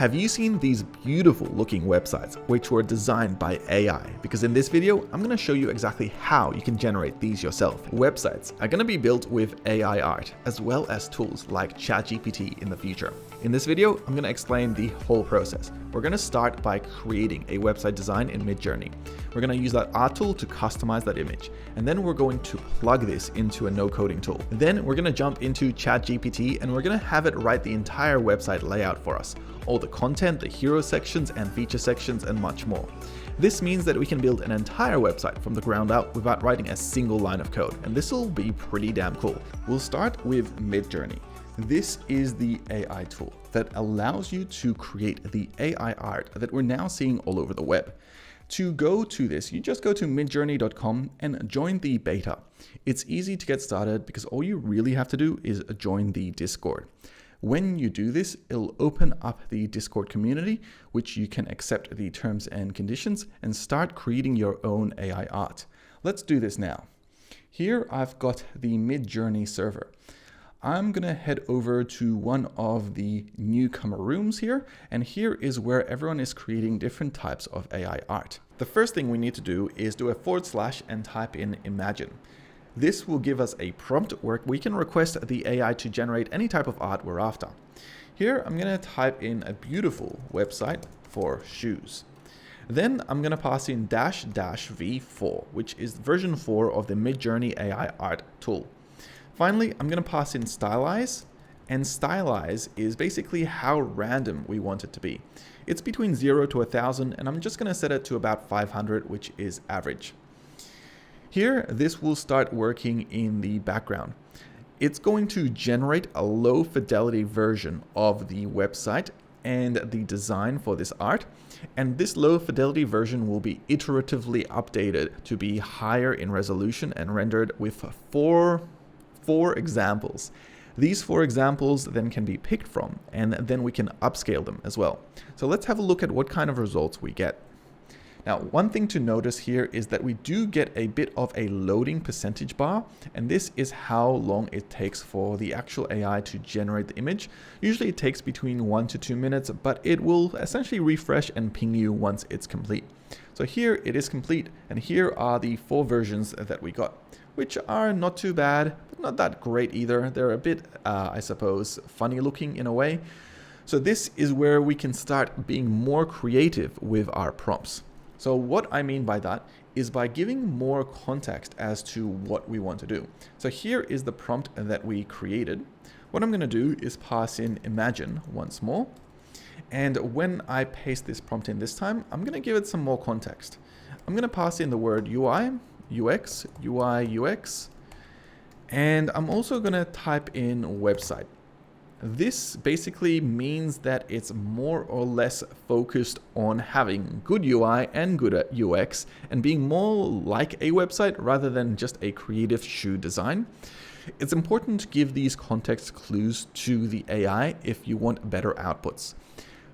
Have you seen these beautiful looking websites which were designed by AI? Because in this video, I'm going to show you exactly how you can generate these yourself. Websites are going to be built with AI art, as well as tools like ChatGPT in the future. In this video, I'm going to explain the whole process. We're going to start by creating a website design in Midjourney. We're going to use that art tool to customize that image. And then we're going to plug this into a no-coding tool. Then we're going to jump into ChatGPT and we're going to have it write the entire website layout for us. All the content, the hero sections and feature sections, and much more. This means that we can build an entire website from the ground up without writing a single line of code, and this will be pretty damn cool. We'll start with Midjourney. This is the AI tool that allows you to create the AI art that we're now seeing all over the web. To go to this, you just go to midjourney.com and join the beta. It's easy to get started because all you really have to do is join the Discord. When you do this, it'll open up the Discord community, which you can accept the terms and conditions and start creating your own AI art. Let's do this now. Here I've got the Midjourney server. I'm gonna head over to one of the newcomer rooms here, and here is where everyone is creating different types of AI art. The first thing we need to do is do a / and type in imagine. This will give us a prompt where we can request the AI to generate any type of art we're after. Here, I'm going to type in a beautiful website for shoes. Then I'm going to pass in --v4, which is version 4 of the Midjourney AI art tool. Finally, I'm going to pass in stylize, and stylize is basically how random we want it to be. It's between 0 to 1000, and I'm just going to set it to about 500, which is average. Here, this will start working in the background. It's going to generate a low fidelity version of the website and the design for this art. And this low fidelity version will be iteratively updated to be higher in resolution and rendered with four examples. These 4 examples then can be picked from, and then we can upscale them as well. So let's have a look at what kind of results we get. Now, one thing to notice here is that we do get a bit of a loading percentage bar, and this is how long it takes for the actual AI to generate the image. Usually it takes between 1 to 2 minutes, but it will essentially refresh and ping you once it's complete. So here it is complete, and here are the 4 versions that we got, which are not too bad, but not that great either. They're a bit, I suppose, funny looking in a way. So this is where we can start being more creative with our prompts. So what I mean by that is by giving more context as to what we want to do. So here is the prompt that we created. What I'm going to do is pass in imagine once more. And when I paste this prompt in this time, I'm going to give it some more context. I'm going to pass in the word UI, UX, UI, UX, and I'm also going to type in website. This basically means that it's more or less focused on having good UI and good UX and being more like a website rather than just a creative shoe design. It's important to give these context clues to the AI if you want better outputs.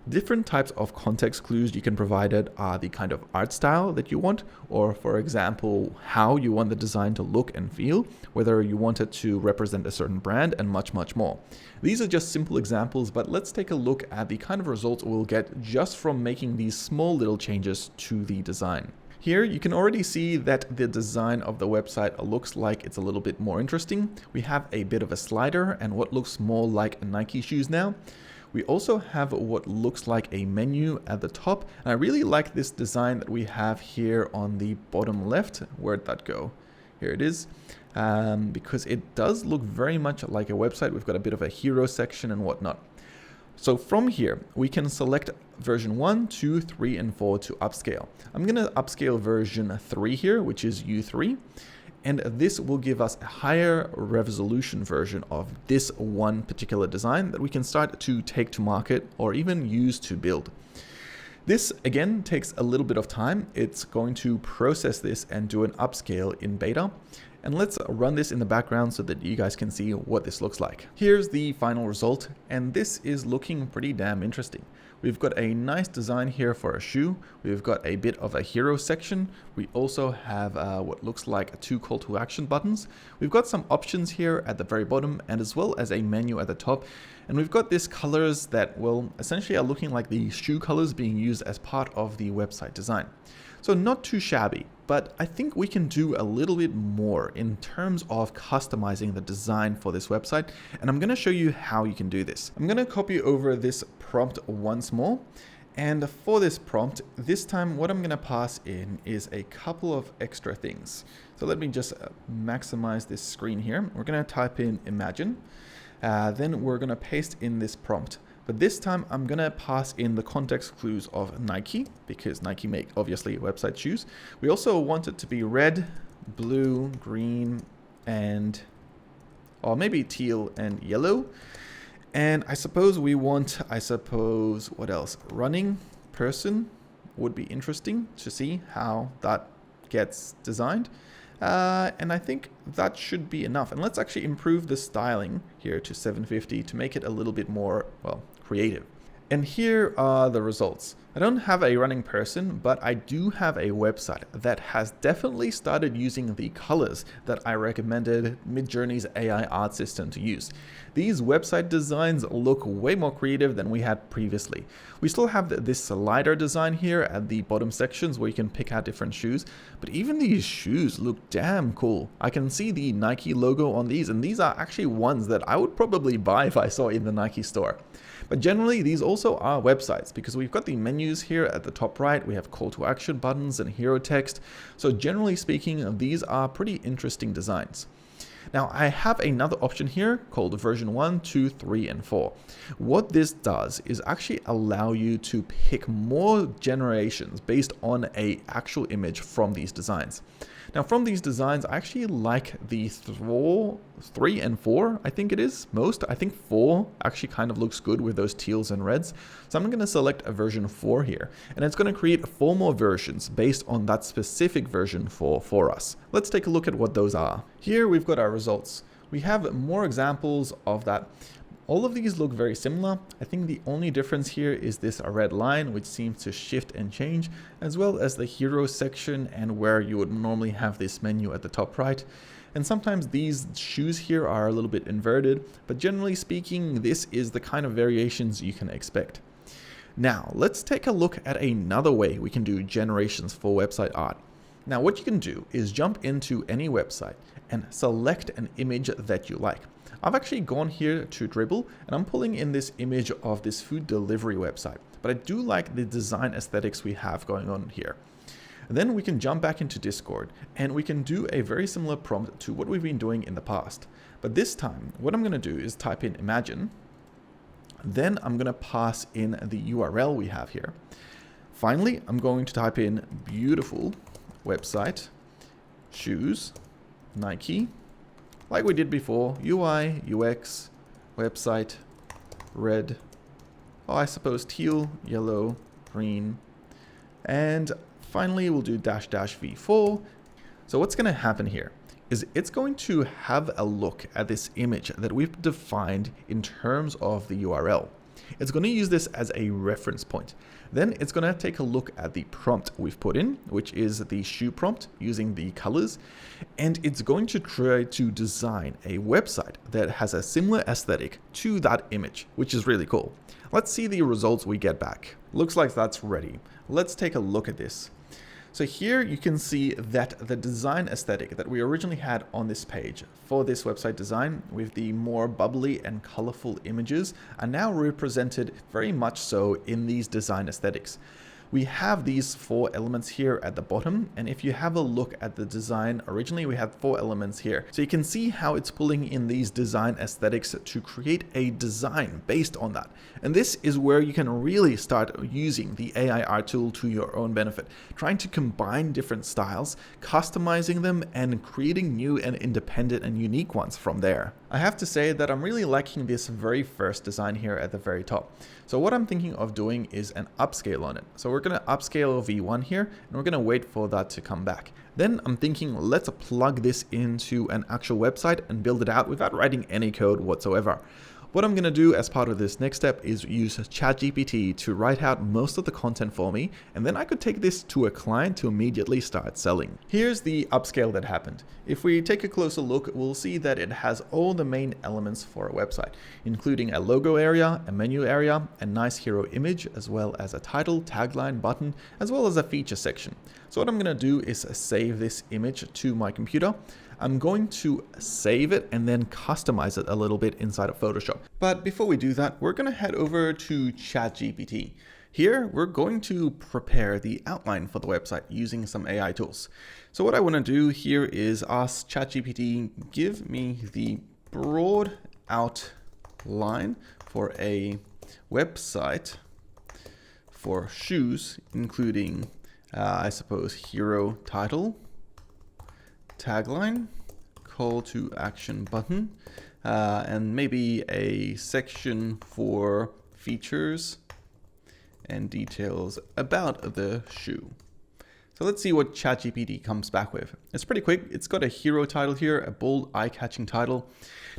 Different types of context clues you can provide it are the kind of art style that you want, or for example, how you want the design to look and feel, whether you want it to represent a certain brand, and much, much more. These are just simple examples, but let's take a look at the kind of results we'll get just from making these small little changes to the design. Here you can already see that the design of the website looks like it's a little bit more interesting. We have a bit of a slider and what looks more like Nike shoes now. We also have what looks like a menu at the top, and I really like this design that we have here on the bottom left. Where'd that go? Here it is, because it does look very much like a website. We've got a bit of a hero section and whatnot. So from here, we can select version 1, 2, 3, and 4 to upscale. I'm going to upscale version 3 here, which is U3. And this will give us a higher resolution version of this one particular design that we can start to take to market or even use to build. This again takes a little bit of time. It's going to process this and do an upscale in beta. And let's run this in the background so that you guys can see what this looks like. Here's the final result, and this is looking pretty damn interesting. We've got a nice design here for a shoe. We've got a bit of a hero section. We also have what looks like 2 call to action buttons. We've got some options here at the very bottom, and as well as a menu at the top. And we've got these colors that, well, essentially are looking like the shoe colors being used as part of the website design. So not too shabby, but I think we can do a little bit more in terms of customizing the design for this website. And I'm going to show you how you can do this. I'm going to copy over this prompt once more. And for this prompt, this time what I'm going to pass in is a couple of extra things. So let me just maximize this screen here. We're going to type in imagine. Then we're going to paste in this prompt. But this time I'm going to pass in the context clues of Nike, because Nike make obviously website shoes. We also want it to be red, blue, green, and or maybe teal and yellow. And I suppose we want, what else? Running person would be interesting to see how that gets designed. And I think that should be enough. And let's actually improve the styling here to 750 to make it a little bit more, well, creative. And here are the results. I don't have a running person, but I do have a website that has definitely started using the colors that I recommended Midjourney's AI art system to use. These website designs look way more creative than we had previously. We still have this slider design here at the bottom sections where you can pick out different shoes, but even these shoes look damn cool. I can see the Nike logo on these, and these are actually ones that I would probably buy if I saw in the Nike store. But generally, these also are websites because we've got the menus here at the top right. We have call to action buttons and hero text. So generally speaking, these are pretty interesting designs. Now I have another option here called version 1, 2, 3, and 4. What this does is actually allow you to pick more generations based on an actual image from these designs. Now from these designs, I actually like the 3 and 4, I think it is most. I think 4 actually kind of looks good with those teals and reds. So I'm going to select a version 4 here, and it's going to create 4 more versions based on that specific version for us. Let's take a look at what those are. Here we've got our results. We have more examples of that. All of these look very similar. I think the only difference here is this red line, which seems to shift and change, as well as the hero section and where you would normally have this menu at the top right. And sometimes these shoes here are a little bit inverted, but generally speaking, this is the kind of variations you can expect. Now, let's take a look at another way we can do generations for website art. Now, what you can do is jump into any website and select an image that you like. I've actually gone here to Dribble, and I'm pulling in this image of this food delivery website, but I do like the design aesthetics we have going on here. Then we can jump back into Discord, and we can do a very similar prompt to what we've been doing in the past. But this time, what I'm going to do is type in imagine. Then I'm going to pass in the URL we have here. Finally, I'm going to type in beautiful website, shoes, Nike, like we did before, UI, UX, website, red, I suppose teal, yellow, green, and finally we'll do --v4. So what's going to happen here is it's going to have a look at this image that we've defined in terms of the URL. It's going to use this as a reference point. Then it's going to take a look at the prompt we've put in, which is the shoe prompt using the colors. And it's going to try to design a website that has a similar aesthetic to that image, which is really cool. Let's see the results we get back. Looks like that's ready. Let's take a look at this. So here you can see that the design aesthetic that we originally had on this page for this website design with the more bubbly and colorful images are now represented very much so in these design aesthetics. We have these 4 elements here at the bottom, and if you have a look at the design, originally we had 4 elements here. So you can see how it's pulling in these design aesthetics to create a design based on that. And this is where you can really start using the AI art tool to your own benefit, trying to combine different styles, customizing them, and creating new and independent and unique ones from there. I have to say that I'm really liking this very first design here at the very top. So what I'm thinking of doing is an upscale on it. So we're going to upscale V1 here, and we're going to wait for that to come back. Then I'm thinking, let's plug this into an actual website and build it out without writing any code whatsoever. What I'm going to do as part of this next step is use ChatGPT to write out most of the content for me, and then I could take this to a client to immediately start selling. Here's the upscale that happened. If we take a closer look, we'll see that it has all the main elements for a website, including a logo area, a menu area, a nice hero image, as well as a title, tagline, button, as well as a feature section. So what I'm going to do is save this image to my computer. I'm going to save it and then customize it a little bit inside of Photoshop. But before we do that, we're going to head over to ChatGPT. Here, we're going to prepare the outline for the website using some AI tools. So what I want to do here is ask ChatGPT, give me the broad outline for a website for shoes, including, I suppose, hero title, tagline, call to action button, and maybe a section for features and details about the shoe. So let's see what ChatGPT comes back with. It's pretty quick. It's got a hero title here, a bold, eye-catching title.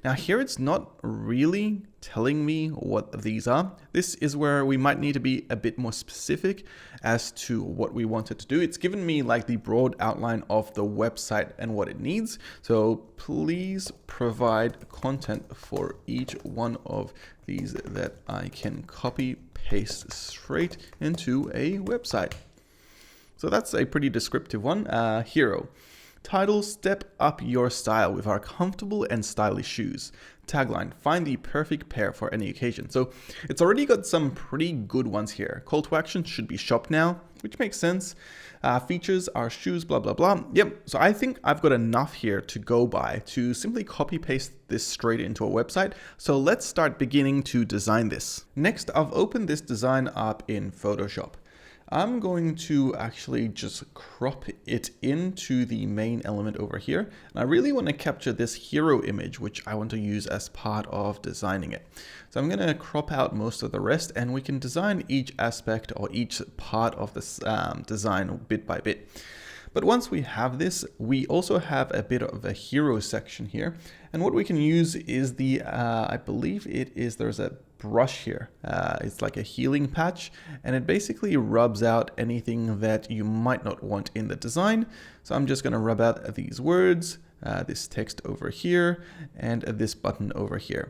Now here it's not really telling me what these are. This is where we might need to be a bit more specific as to what we want it to do. It's given me like the broad outline of the website and what it needs. So please provide content for each one of these that I can copy paste straight into a website. So that's a pretty descriptive one. Hero. Title, step up your style with our comfortable and stylish shoes. Tagline, find the perfect pair for any occasion. So it's already got some pretty good ones here. Call to action should be shop now, which makes sense. Features are shoes, blah, blah, blah. Yep, so I think I've got enough here to go by to simply copy paste this straight into a website. So let's start beginning to design this. Next, I've opened this design up in Photoshop. I'm going to actually just crop it into the main element over here. And I really want to capture this hero image, which I want to use as part of designing it. So I'm going to crop out most of the rest, and we can design each aspect or each part of this design bit by bit. But once we have this, we also have a bit of a hero section here. And what we can use is the, I believe there's a brush here. It's like a healing patch, and it basically rubs out anything that you might not want in the design. So I'm just going to rub out these words, this text over here, and this button over here.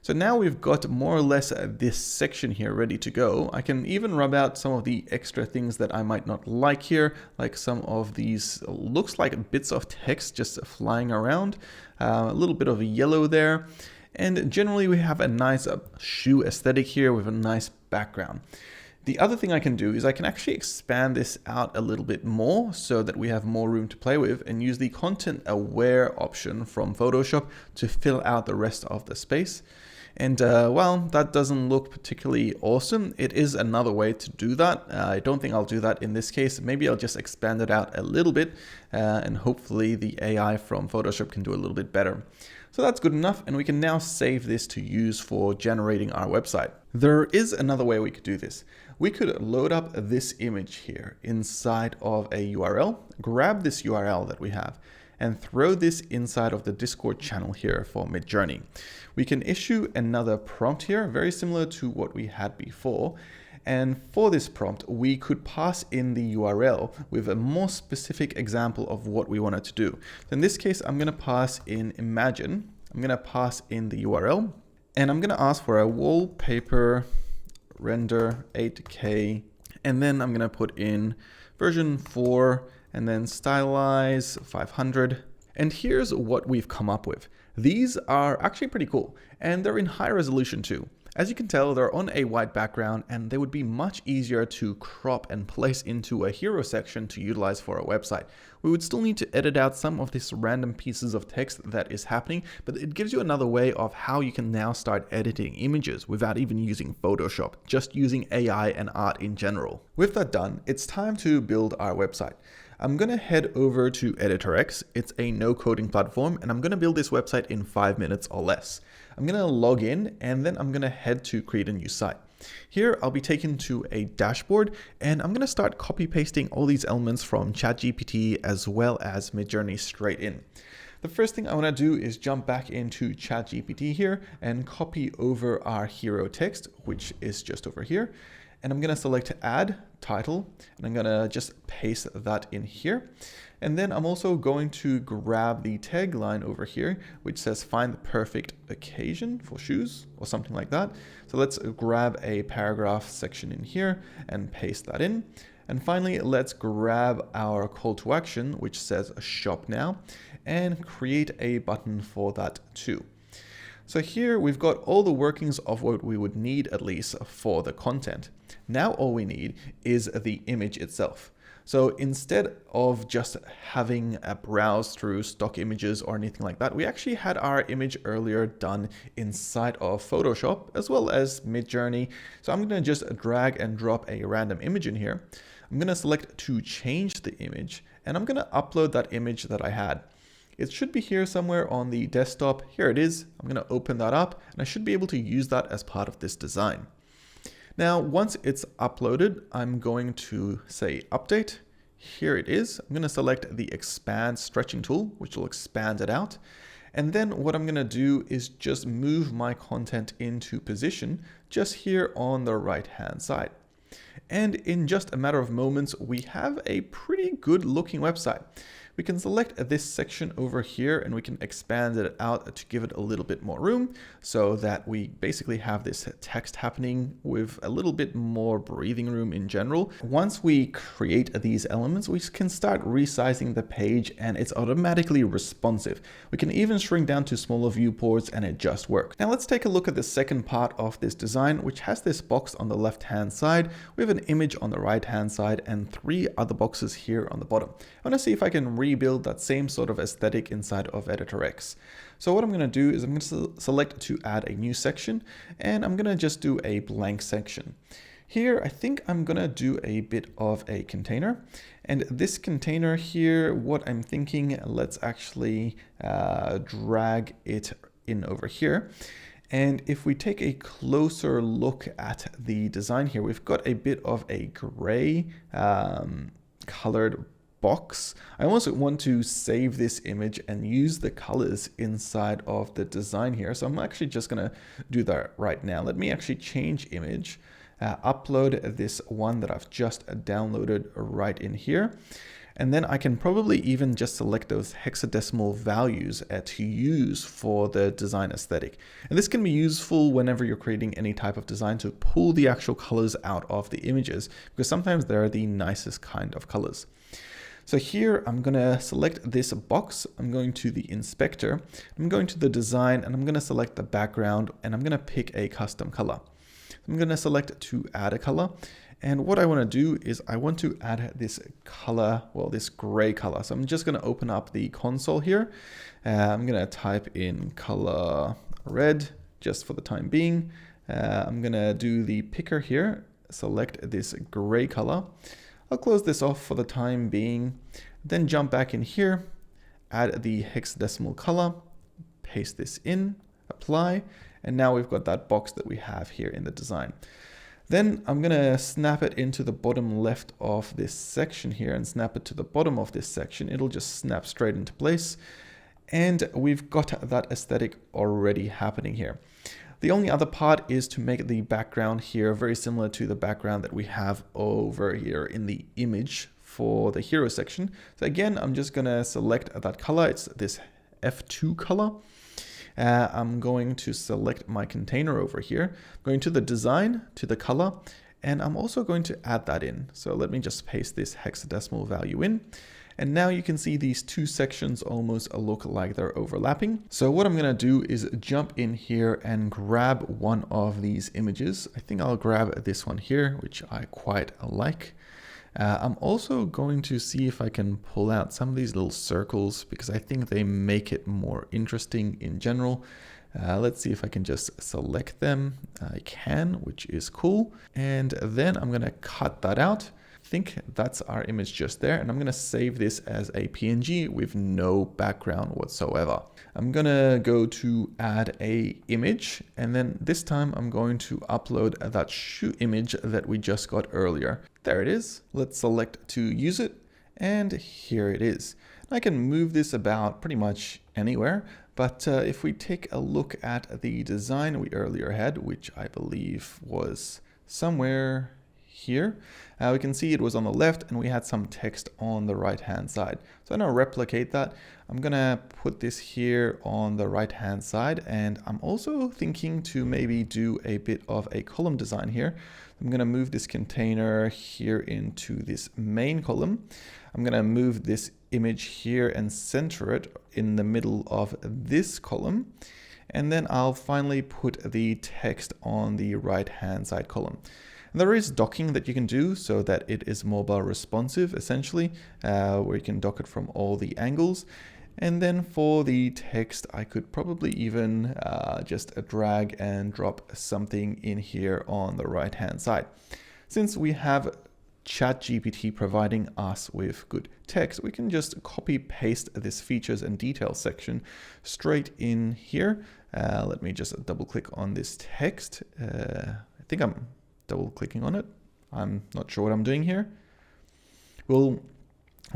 So now we've got more or less this section here ready to go. I can even rub out some of the extra things that I might not like here, like some of these looks like bits of text just flying around, a little bit of yellow there. And generally we have a nice shoe aesthetic here with a nice background. The other thing I can do is I can actually expand this out a little bit more so that we have more room to play with, and use the content aware option from Photoshop to fill out the rest of the space. And well, that doesn't look particularly awesome. It is another way to do that. I don't think I'll do that in this case. Maybe I'll just expand it out a little bit, and hopefully the AI from Photoshop can do a little bit better. So that's good enough, and we can now save this to use for generating our website. There is another way we could do this. We could load up this image here inside of a URL, grab this URL that we have, and throw this inside of the Discord channel here for Midjourney. We can issue another prompt here, very similar to what we had before. And for this prompt, we could pass in the URL with a more specific example of what we wanted to do. So in this case, I'm going to pass in Imagine. I'm going to pass in the URL, and I'm going to ask for a wallpaper render 8K. And then I'm going to put in version 4 and then stylize 500. And here's what we've come up with. These are actually pretty cool, and they're in high resolution too. As you can tell, they're on a white background, and they would be much easier to crop and place into a hero section to utilize for a website. We would still need to edit out some of these random pieces of text that is happening, but it gives you another way of how you can now start editing images without even using Photoshop, just using AI and art in general. With that done, it's time to build our website. I'm going to head over to EditorX. It's a no-coding platform, and I'm going to build this website in 5 minutes or less. I'm going to log in, and then I'm going to head to create a new site. Here, I'll be taken to a dashboard, and I'm going to start copy pasting all these elements from ChatGPT as well as Midjourney straight in. The first thing I want to do is jump back into ChatGPT here and copy over our hero text, which is just over here. And I'm going to select add title, and I'm going to just paste that in here. And then I'm also going to grab the tagline over here, which says find the perfect occasion for shoes or something like that. So let's grab a paragraph section in here and paste that in. And finally, let's grab our call to action, which says shop now, and create a button for that too. So here we've got all the workings of what we would need, at least for the content. Now all we need is the image itself. So instead of just having a browse through stock images or anything like that, we actually had our image earlier done inside of Photoshop as well as Midjourney. So I'm going to just drag and drop a random image in here. I'm going to select to change the image, and I'm going to upload that image that I had. It should be here somewhere on the desktop. Here it is. I'm going to open that up, and I should be able to use that as part of this design. Now, once it's uploaded, I'm going to say update. Here it is. I'm going to select the expand stretching tool, which will expand it out. And then what I'm going to do is just move my content into position just here on the right-hand side. And in just a matter of moments, we have a pretty good looking website. We can select this section over here and we can expand it out to give it a little bit more room so that we basically have this text happening with a little bit more breathing room in general. Once we create these elements, we can start resizing the page and it's automatically responsive. We can even shrink down to smaller viewports and it just works. Now let's take a look at the second part of this design, which has this box on the left-hand side. We have an image on the right-hand side and 3 other boxes here on the bottom. I want to see if I can rebuild that same sort of aesthetic inside of Editor X. So what I'm going to do is I'm going to select to add a new section, and I'm going to just do a blank section. Here, I think I'm going to do a bit of a container. And this container here, what I'm thinking, let's actually drag it in over here. And if we take a closer look at the design here, we've got a bit of a gray colored box. I also want to save this image and use the colors inside of the design here. So I'm actually just going to do that right now. Let me actually change image, upload this one that I've just downloaded right in here. And then I can probably even just select those hexadecimal values to use for the design aesthetic. And this can be useful whenever you're creating any type of design to pull the actual colors out of the images, because sometimes they're the nicest kind of colors. So here I'm going to select this box. I'm going to the inspector. I'm going to the design and I'm going to select the background and I'm going to pick a custom color. I'm going to select to add a color. And what I want to do is I want to add this color, well, this gray color. So I'm just going to open up the console here. I'm going to type in color red just for the time being. I'm going to do the picker here, select this gray color. I'll close this off for the time being, then jump back in here, add the hexadecimal color, paste this in, apply, and now we've got that box that we have here in the design. Then I'm going to snap it into the bottom left of this section here and snap it to the bottom of this section. It'll just snap straight into place. And we've got that aesthetic already happening here. The only other part is to make the background here very similar to the background that we have over here in the image for the hero section. So again, I'm just going to select that color. It's this F2 color. I'm going to select my container over here, going to the design, to the color, and I'm also going to add that in. So let me just paste this hexadecimal value in. And now you can see these two sections almost look like they're overlapping. So what I'm going to do is jump in here and grab one of these images. I think I'll grab this one here, which I quite like. I'm also going to see if I can pull out some of these little circles because I think they make it more interesting in general. Let's see if I can just select them. I can, which is cool. And then I'm going to cut that out. think that's our image just there. And I'm going to save this as a PNG with no background whatsoever. I'm going to go to add a image. And then this time I'm going to upload that shoe image that we just got earlier. There it is. Let's select to use it. And here it is. I can move this about pretty much anywhere. But if we take a look at the design we earlier had, which I believe was somewhere here, we can see it was on the left and we had some text on the right hand side. So I'm going to replicate that. I'm going to put this here on the right hand side, and I'm also thinking to maybe do a bit of a column design here. I'm going to move this container here into this main column. I'm going to move this image here and center it in the middle of this column. And then I'll finally put the text on the right hand side column. And there is docking that you can do so that it is mobile responsive, essentially, where you can dock it from all the angles. And then for the text, I could probably even just drag and drop something in here on the right hand side. Since we have ChatGPT providing us with good text, we can just copy paste this features and details section straight in here. Let me just double click on this text. I think I'm double clicking on it. I'm not sure what I'm doing here. We'll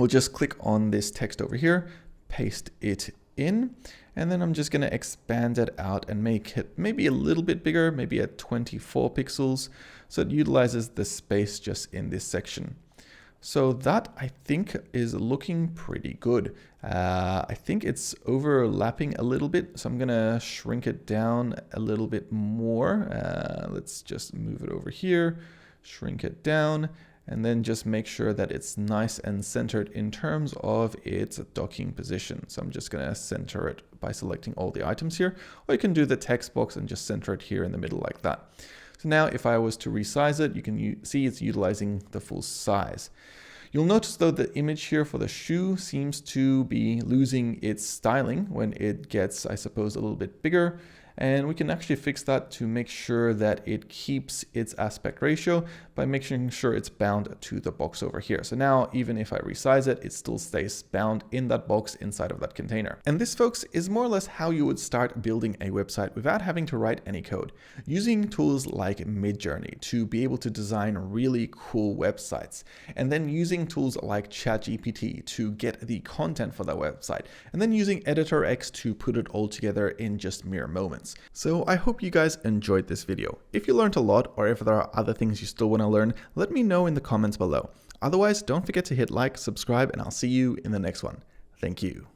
just click on this text over here, paste it in, and then I'm just going to expand it out and make it maybe a little bit bigger, maybe at 24 pixels, so it utilizes the space just in this section. So that, I think, is looking pretty good. I think it's overlapping a little bit, so I'm gonna shrink it down a little bit more. Let's just move it over here, shrink it down, and then just make sure that it's nice and centered in terms of its docking position. So I'm just gonna center it by selecting all the items here, or you can do the text box and just center it here in the middle like that. So now if I was to resize it, you can see it's utilizing the full size. You'll notice though the image here for the shoe seems to be losing its styling when it gets, I suppose, a little bit bigger. And we can actually fix that to make sure that it keeps its aspect ratio by making sure it's bound to the box over here. So now even if I resize it, it still stays bound in that box inside of that container. And this, folks, is more or less how you would start building a website without having to write any code, using tools like Midjourney to be able to design really cool websites, and then using tools like ChatGPT to get the content for that website, and then using Editor X to put it all together in just mere moments. So I hope you guys enjoyed this video. If you learned a lot, or if there are other things you still want to learn, let me know in the comments below. Otherwise, don't forget to hit like, subscribe, and I'll see you in the next one. Thank you.